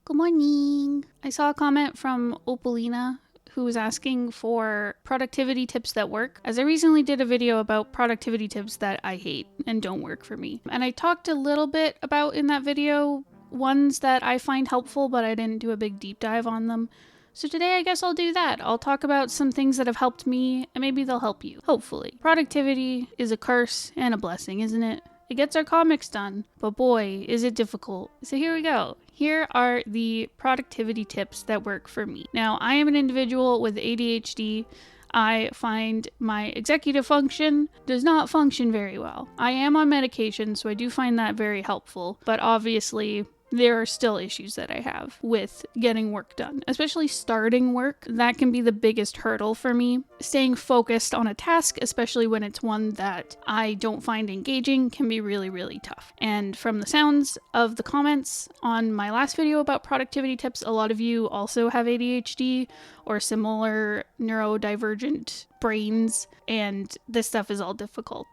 Good morning. I saw a comment from Opalina who was asking for productivity tips that work, as I recently did a video about productivity tips that I hate and don't work for me. And I talked a little bit about in that video ones that I find helpful, but I didn't do a big deep dive on them. So today I guess I'll do that. I'll talk about some things that have helped me and maybe they'll help you, hopefully. Productivity is a curse and a blessing, isn't it? It gets our comics done, but boy, is it difficult. So here we go. Here are the productivity tips that work for me. Now, I am an individual with ADHD. I find my executive function does not function very well. I am on medication, so I do find that very helpful, but obviously there are still issues that I have with getting work done, especially starting work. That can be the biggest hurdle for me. Staying focused on a task, especially when it's one that I don't find engaging, can be really, really tough. And from the sounds of the comments on my last video about productivity tips, a lot of you also have ADHD or similar neurodivergent brains, and this stuff is all difficult.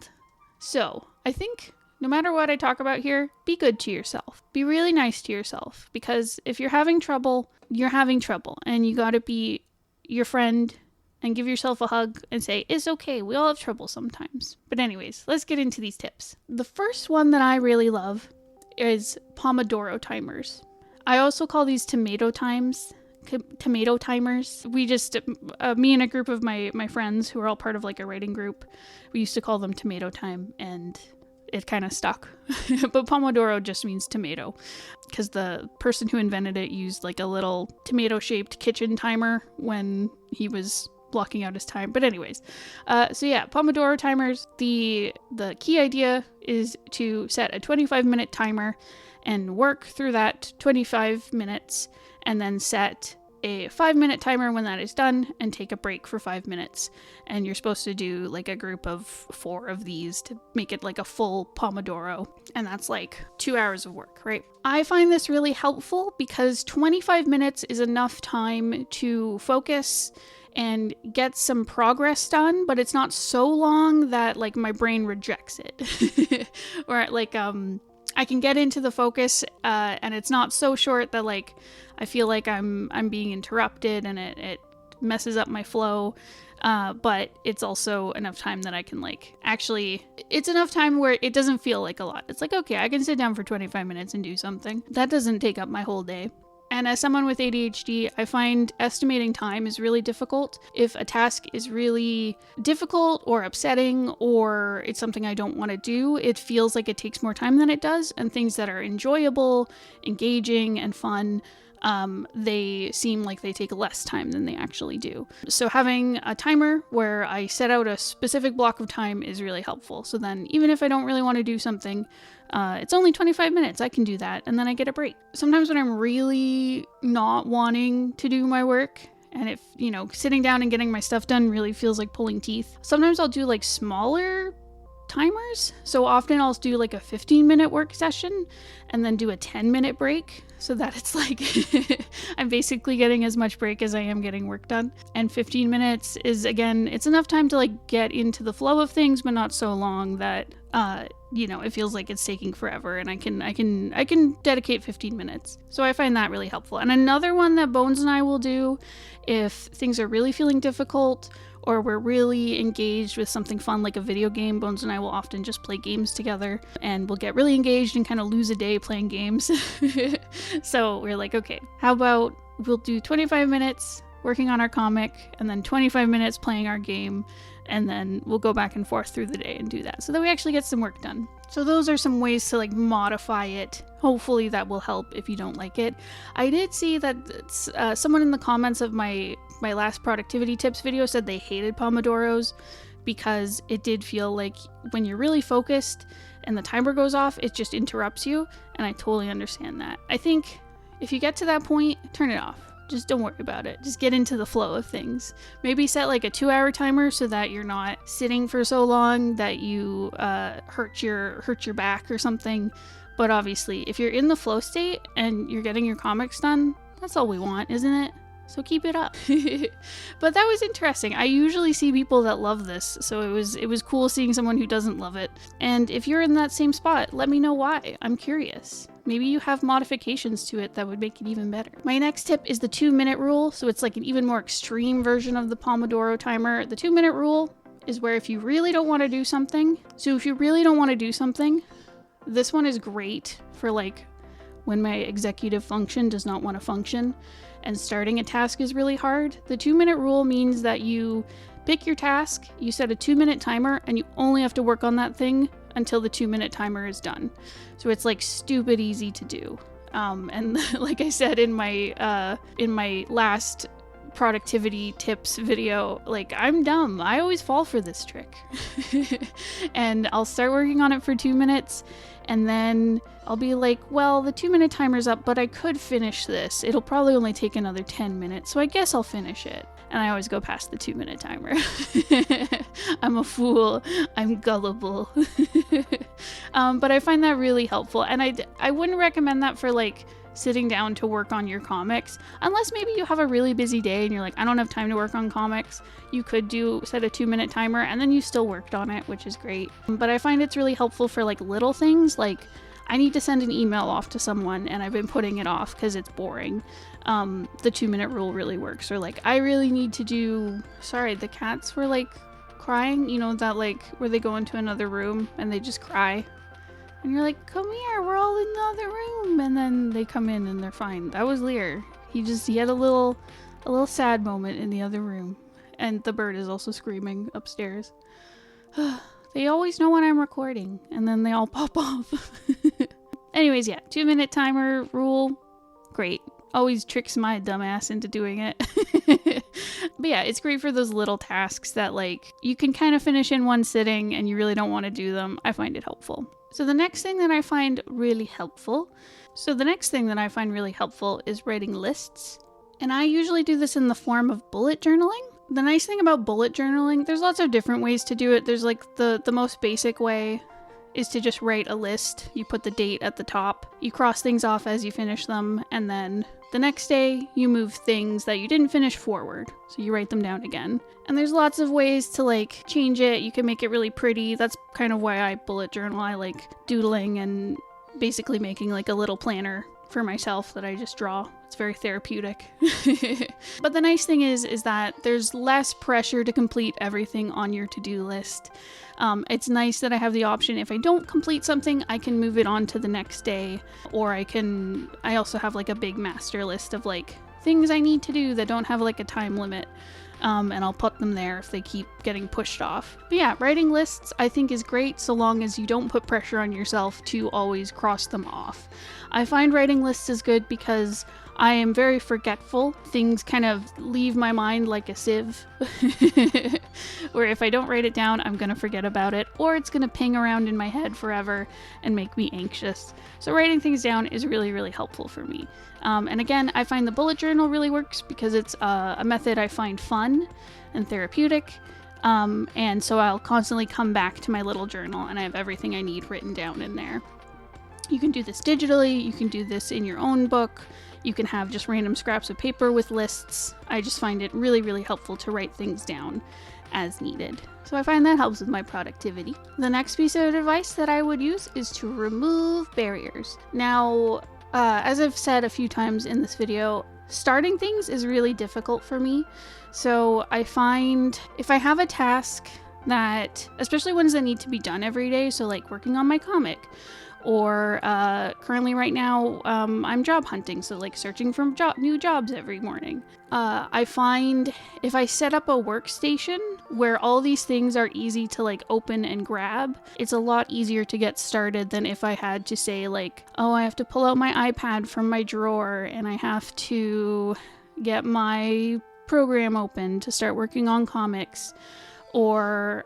So I think no matter what I talk about here, be good to yourself. Be really nice to yourself, because if you're having trouble, you're having trouble, and you gotta be your friend and give yourself a hug and say, it's okay, we all have trouble sometimes. But anyways, let's get into these tips. The first one that I really love is Pomodoro timers. I also call these tomato timers. We just, me and a group of my friends who are all part of like a writing group, we used to call them tomato time, and it kind of stuck. But Pomodoro just means tomato, because the person who invented it used like a little tomato-shaped kitchen timer when he was blocking out his time. But anyways, so yeah, Pomodoro timers, the key idea is to set a 25-minute timer and work through that 25 minutes, and then set a 5-minute timer when that is done and take a break for 5 minutes. And you're supposed to do like a group of 4 of these to make it like a full Pomodoro. And that's like 2 hours of work, right? I find this really helpful because 25 minutes is enough time to focus and get some progress done, but it's not so long that like my brain rejects it. Or like, I can get into the focus, and it's not so short that like I feel like I'm being interrupted and it messes up my flow. But it's also enough time that I can like actually, it's enough time where it doesn't feel like a lot. It's like, okay, I can sit down for 25 minutes and do something. That doesn't take up my whole day. And as someone with ADHD, I find estimating time is really difficult. If a task is really difficult or upsetting, or it's something I don't want to do, it feels like it takes more time than it does. And things that are enjoyable, engaging, and fun, they seem like they take less time than they actually do. So having a timer where I set out a specific block of time is really helpful. So then even if I don't really want to do something, it's only 25 minutes, I can do that, and then I get a break. Sometimes when I'm really not wanting to do my work, and if, sitting down and getting my stuff done really feels like pulling teeth, sometimes I'll do like smaller timers. So often I'll do like a 15-minute work session and then do a 10-minute break, so that it's like I'm basically getting as much break as I am getting work done. And 15 minutes is, again, it's enough time to like get into the flow of things, but not so long that it feels like it's taking forever, and I can dedicate 15 minutes. So I find that really helpful. And another one that Bones and I will do if things are really feeling difficult, or we're really engaged with something fun like a video game, Bones and I will often just play games together, and we'll get really engaged and kind of lose a day playing games. So we're like, okay, how about we'll do 25 minutes working on our comic, and then 25 minutes playing our game, and then we'll go back and forth through the day and do that, so that we actually get some work done. So those are some ways to like modify it. Hopefully that will help if you don't like it. I did see that someone in the comments of my last productivity tips video said they hated Pomodoros because it did feel like when you're really focused and the timer goes off, it just interrupts you, and I totally understand that. I think if you get to that point, turn it off. Just don't worry about it. Just get into the flow of things. Maybe set like a 2-hour timer so that you're not sitting for so long that you hurt your back or something. But obviously, if you're in the flow state and you're getting your comics done, that's all we want, isn't it? So keep it up. But that was interesting. I usually see people that love this, so it was cool seeing someone who doesn't love it. And if you're in that same spot, let me know why. I'm curious. Maybe you have modifications to it that would make it even better. My next tip is the 2-minute rule. So it's like an even more extreme version of the Pomodoro timer. The 2-minute rule is where if you really don't want to do something, this one is great for like when my executive function does not want to function and starting a task is really hard. The 2-minute rule means that you pick your task, you set a 2-minute timer, and you only have to work on that thing until the 2-minute timer is done. So it's like stupid easy to do. And like I said in my last productivity tips video, like I'm dumb. I always fall for this trick. And I'll start working on it for 2 minutes and then I'll be like, well, the 2-minute timer's up, but I could finish this. It'll probably only take another 10 minutes, so I guess I'll finish it. And I always go past the 2-minute timer. I'm a fool. I'm gullible. But I find that really helpful. And I wouldn't recommend that for like sitting down to work on your comics, unless maybe you have a really busy day and you're like, I don't have time to work on comics. You could set a 2-minute timer and then you still worked on it, which is great. But I find it's really helpful for like little things, like I need to send an email off to someone and I've been putting it off because it's boring. The 2-minute rule really works. Or like I really need to do, sorry, the cats were like crying, you know, that like where they go into another room and they just cry. And you're like, come here, we're all in the other room. And then they come in and they're fine. That was Lear. He had a little sad moment in the other room. And the bird is also screaming upstairs. They always know when I'm recording. And then they all pop off. Anyways, yeah, 2-minute timer rule. Great. Always tricks my dumbass into doing it. But yeah, it's great for those little tasks that like you can kind of finish in one sitting and you really don't want to do them. I find it helpful. So the next thing that I find really helpful is writing lists. And I usually do this in the form of bullet journaling. The nice thing about bullet journaling, there's lots of different ways to do it. There's like the most basic way is to just write a list. You put the date at the top, you cross things off as you finish them, and then the next day you move things that you didn't finish forward. So you write them down again. And there's lots of ways to like change it. You can make it really pretty. That's kind of why I bullet journal. I like doodling and basically making like a little planner for myself that I just draw. It's very therapeutic. But the nice thing is that there's less pressure to complete everything on your to-do list. It's nice that I have the option, if I don't complete something, I can move it on to the next day, or I also have like a big master list of like things I need to do that don't have like a time limit. And I'll put them there if they keep getting pushed off. But yeah, writing lists I think is great so long as you don't put pressure on yourself to always cross them off. I find writing lists is good because I am very forgetful. Things kind of leave my mind like a sieve. Where if I don't write it down, I'm gonna forget about it, or it's gonna ping around in my head forever and make me anxious. So writing things down is really, really helpful for me. And again, I find the bullet journal really works because it's a method I find fun and therapeutic. And so I'll constantly come back to my little journal and I have everything I need written down in there. You can do this digitally, you can do this in your own book, you can have just random scraps of paper with lists. I just find it really, really helpful to write things down as needed. So I find that helps with my productivity. The next piece of advice that I would use is to remove barriers. Now, as I've said a few times in this video, starting things is really difficult for me. So I find if I have a task that, especially ones that need to be done every day, so like working on my comic, or currently right now I'm job hunting, so like searching for new jobs every morning. I find if I set up a workstation where all these things are easy to like open and grab, it's a lot easier to get started than if I had to say like, oh, I have to pull out my iPad from my drawer and I have to get my program open to start working on comics. Or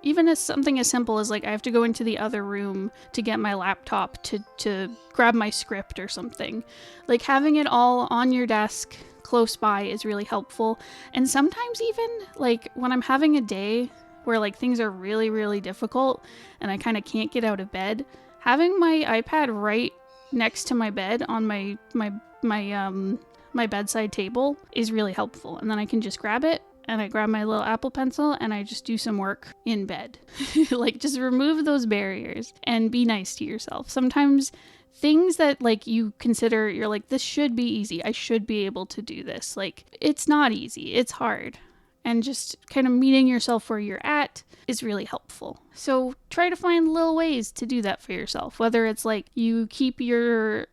even as something as simple as like I have to go into the other room to get my laptop to grab my script or something. Like having it all on your desk close by is really helpful. And sometimes even like when I'm having a day where like things are really, really difficult and I kind of can't get out of bed, having my iPad right next to my bed on my my bedside table is really helpful. And then I can just grab it and I grab my little Apple Pencil and I just do some work in bed. Like, just remove those barriers and be nice to yourself. Sometimes things that like you consider, you're like, this should be easy. I should be able to do this. Like, it's not easy. It's hard. And just kind of meeting yourself where you're at is really helpful. So try to find little ways to do that for yourself, whether it's like you keep your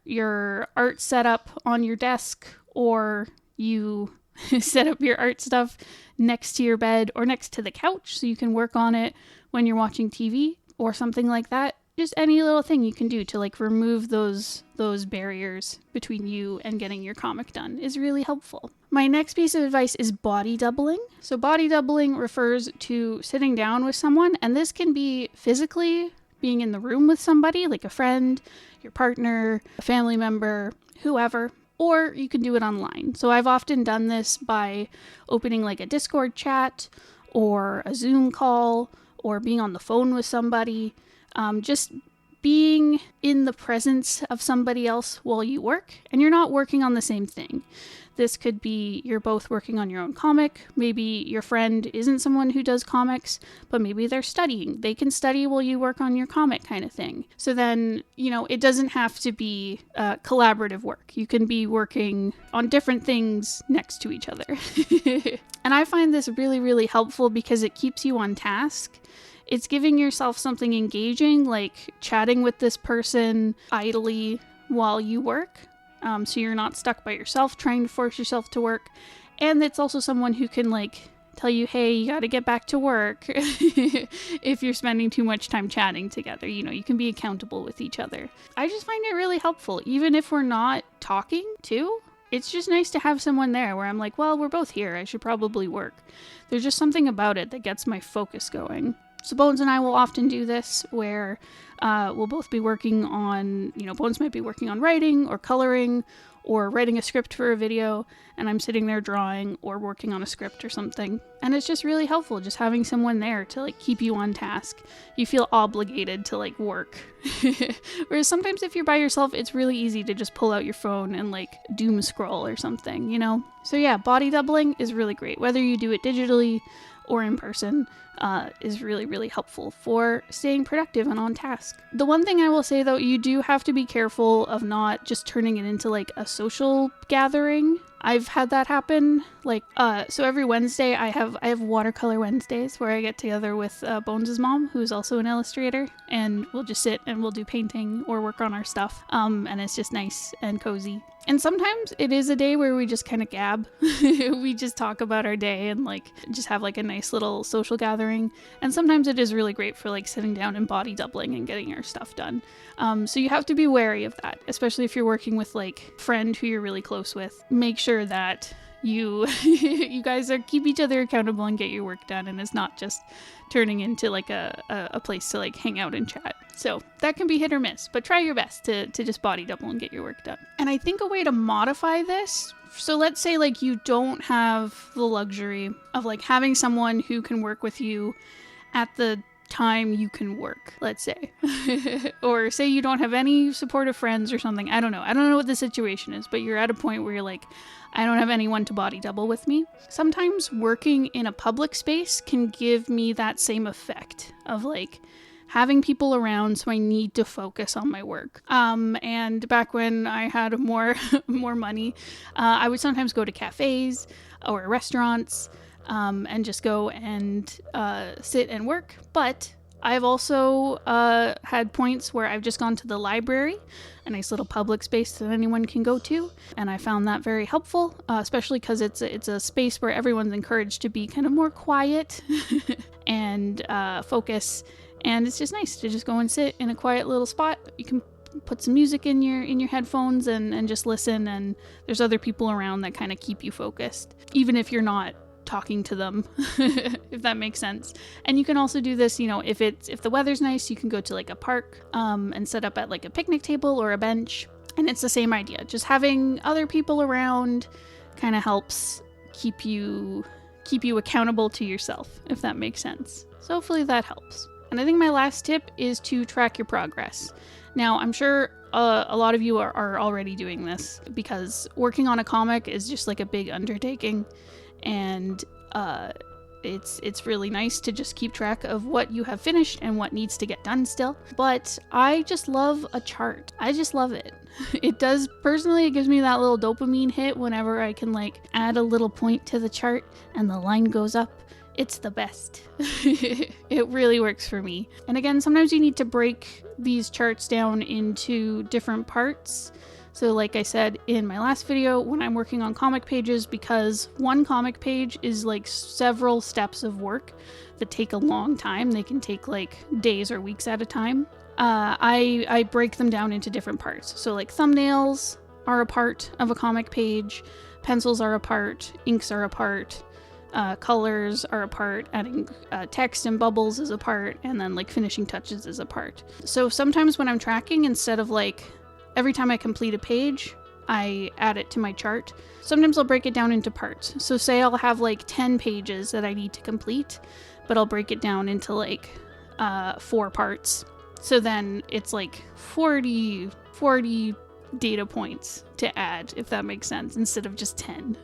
art set up on your desk, or you set up your art stuff next to your bed or next to the couch so you can work on it when you're watching TV or something like that. Just any little thing you can do to like remove those barriers between you and getting your comic done is really helpful. My next piece of advice is body doubling. So body doubling refers to sitting down with someone, and this can be physically being in the room with somebody, like a friend, your partner, a family member, whoever, or you can do it online. So I've often done this by opening like a Discord chat or a Zoom call or being on the phone with somebody. Just being in the presence of somebody else while you work, and you're not working on the same thing. This could be you're both working on your own comic. Maybe your friend isn't someone who does comics, but maybe they're studying. They can study while you work on your comic, kind of thing. So then, it doesn't have to be collaborative work. You can be working on different things next to each other. And I find this really, really helpful because it keeps you on task. It's giving yourself something engaging, like chatting with this person idly while you work. So you're not stuck by yourself trying to force yourself to work. And it's also someone who can like tell you, hey, you got to get back to work if you're spending too much time chatting together. You can be accountable with each other. I just find it really helpful, even if we're not talking too. It's just nice to have someone there where I'm like, well, we're both here. I should probably work. There's just something about it that gets my focus going. So Bones and I will often do this where we'll both be working on, Bones might be working on writing or coloring or writing a script for a video, and I'm sitting there drawing or working on a script or something. And it's just really helpful just having someone there to like keep you on task. You feel obligated to like work. Whereas sometimes if you're by yourself, it's really easy to just pull out your phone and like doom scroll or something, So yeah, body doubling is really great. Whether you do it digitally or in person, is really, really helpful for staying productive and on task. The one thing I will say though, you do have to be careful of not just turning it into like a social gathering. I've had that happen. So every Wednesday I have watercolor Wednesdays where I get together with Bones' mom, who's also an illustrator, and we'll just sit and we'll do painting or work on our stuff. And it's just nice and cozy. And sometimes it is a day where we just kind of gab. We just talk about our day and like just have like a nice little social gathering. And sometimes it is really great for like sitting down and body doubling and getting your stuff done. So you have to be wary of that, especially if you're working with like a friend who you're really close with. Make sure that you guys keep each other accountable and get your work done, and it's not just turning into like a place to like hang out and chat. So that can be hit or miss, but try your best to just body double and get your work done. And I think a way to modify this, so let's say like you don't have the luxury of like having someone who can work with you at the time you can work, let's say. Or say you don't have any supportive friends or something. I don't know what the situation is, but you're at a point where you're like, I don't have anyone to body double with me. Sometimes working in a public space can give me that same effect of like having people around, so I need to focus on my work. And back when I had more money, I would sometimes go to cafes or restaurants and just go and sit and work. But I've also had points where I've just gone to the library, a nice little public space that anyone can go to, and I found that very helpful, especially because it's a space where everyone's encouraged to be kind of more quiet and focus. And it's just nice to just go and sit in a quiet little spot. You can put some music in your headphones and just listen, and there's other people around that kind of keep you focused, even if you're not talking to them, if that makes sense. And you can also do this, if the weather's nice, you can go to like a park and set up at like a picnic table or a bench, and it's the same idea. Just having other people around kind of helps keep you accountable to yourself, if that makes sense. So hopefully that helps. And I think my last tip is to track your progress. Now, I'm sure a lot of you are already doing this, because working on a comic is just like a big undertaking, and it's really nice to just keep track of what you have finished and what needs to get done still. But I just love a chart. I just love it. It does, personally, it gives me that little dopamine hit whenever I can like add a little point to the chart and the line goes up. It's the best. It really works for me. And again, sometimes you need to break these charts down into different parts. So like I said in my last video, when I'm working on comic pages, because one comic page is like several steps of work that take a long time, they can take like days or weeks at a time, I break them down into different parts. So like thumbnails are a part of a comic page, pencils are a part, inks are a part, colors are a part, adding text and bubbles is a part, and then like finishing touches is a part. So sometimes when I'm tracking, instead of like every time I complete a page, I add it to my chart. Sometimes I'll break it down into parts. So say I'll have like 10 pages that I need to complete, but I'll break it down into like 4 parts. So then it's like 40 data points to add, if that makes sense, instead of just 10.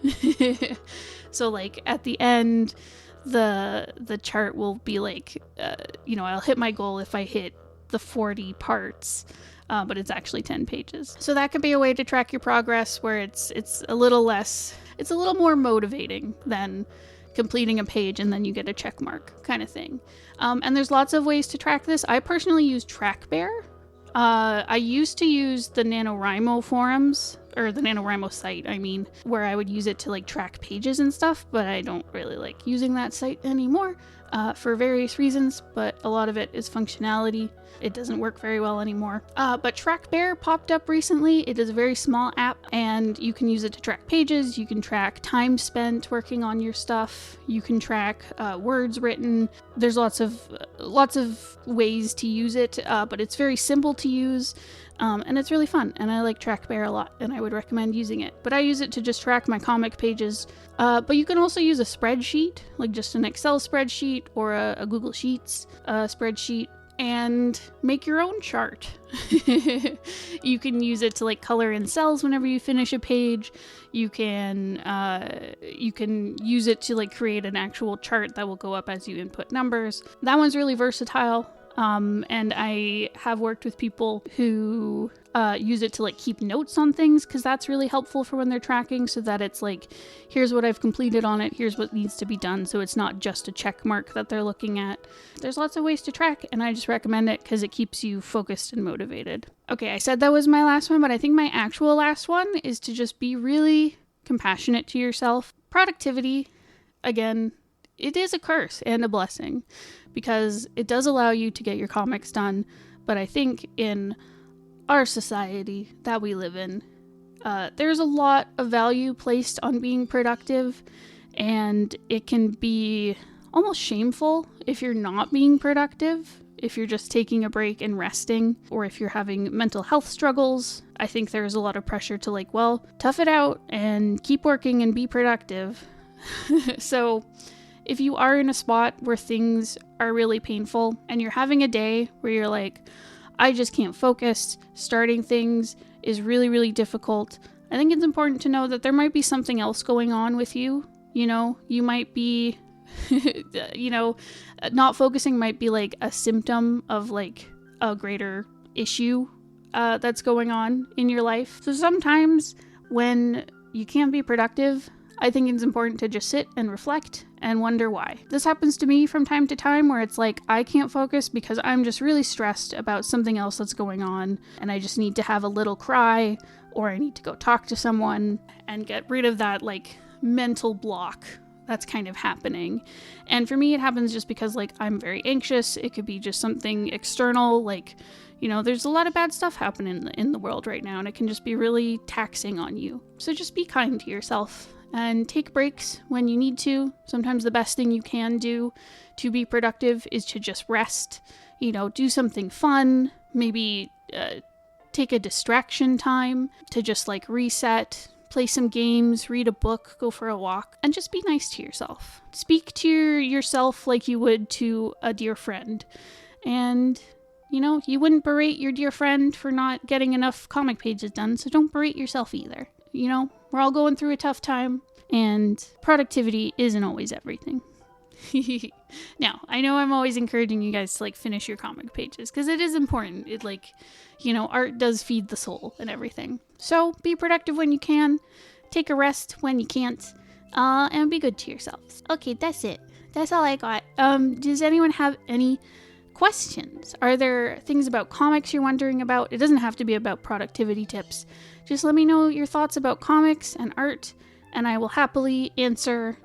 So like at the end, the chart will be like, I'll hit my goal if I hit the 40 parts. But it's actually 10 pages. So that could be a way to track your progress, where it's a little more motivating than completing a page and then you get a check mark kind of thing. And there's lots of ways to track this. I personally use TrackBear. I used to use the NaNoWriMo forums, or the NaNoWriMo site, where I would use it to like track pages and stuff, but I don't really like using that site anymore for various reasons, but a lot of it is functionality. It doesn't work very well anymore. But TrackBear popped up recently. It is a very small app, and you can use it to track pages. You can track time spent working on your stuff. You can track words written. There's lots of ways to use it, but it's very simple to use, and it's really fun. And I like TrackBear a lot, and I would recommend using it. But I use it to just track my comic pages. But you can also use a spreadsheet, like just an Excel spreadsheet or a Google Sheets spreadsheet, and make your own chart. You can use it to like color in cells whenever you finish a page. You can use it to like create an actual chart that will go up as you input numbers. That one's really versatile. And I have worked with people who use it to like keep notes on things, because that's really helpful for when they're tracking, so that it's like, here's what I've completed on it, here's what needs to be done, so it's not just a check mark that they're looking at. There's lots of ways to track, and I just recommend it because it keeps you focused and motivated. Okay, I said that was my last one, but I think my actual last one is to just be really compassionate to yourself. Productivity, again, it is a curse and a blessing, because it does allow you to get your comics done. But I think in our society that we live in, there's a lot of value placed on being productive, and it can be almost shameful if you're not being productive, if you're just taking a break and resting, or if you're having mental health struggles. I think there's a lot of pressure to like, well, tough it out and keep working and be productive. So if you are in a spot where things are really painful and you're having a day where you're like, I just can't focus, starting things is really, really difficult, I think it's important to know that there might be something else going on with you. You might be, not focusing might be like a symptom of like a greater issue that's going on in your life. So sometimes when you can't be productive, I think it's important to just sit and reflect and wonder why. This happens to me from time to time, where it's like, I can't focus because I'm just really stressed about something else that's going on, and I just need to have a little cry, or I need to go talk to someone and get rid of that like mental block that's kind of happening. And for me, it happens just because like I'm very anxious. It could be just something external, like, there's a lot of bad stuff happening in the world right now, and it can just be really taxing on you. So just be kind to yourself and take breaks when you need to. Sometimes the best thing you can do to be productive is to just rest, do something fun, maybe take a distraction time to just like reset, play some games, read a book, go for a walk, and just be nice to yourself. Speak to yourself like you would to a dear friend, and You know, you wouldn't berate your dear friend for not getting enough comic pages done, so don't berate yourself either. You know, we're all going through a tough time, and productivity isn't always everything. Now, I know I'm always encouraging you guys to like finish your comic pages because it is important. It like, you know, art does feed the soul and everything. So be productive when you can, take a rest when you can't, and be good to yourselves. Okay, that's it. That's all I got. Does anyone have any questions? Are there things about comics you're wondering about? It doesn't have to be about productivity tips. Just let me know your thoughts about comics and art, and I will happily answer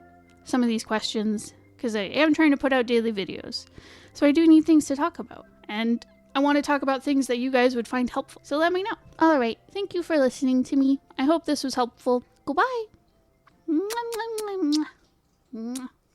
some of these questions because I am trying to put out daily videos. So I do need things to talk about, and I want to talk about things that you guys would find helpful. So let me know. All right. Thank you for listening to me. I hope this was helpful. Goodbye. Mwah, mwah, mwah, mwah. Mwah.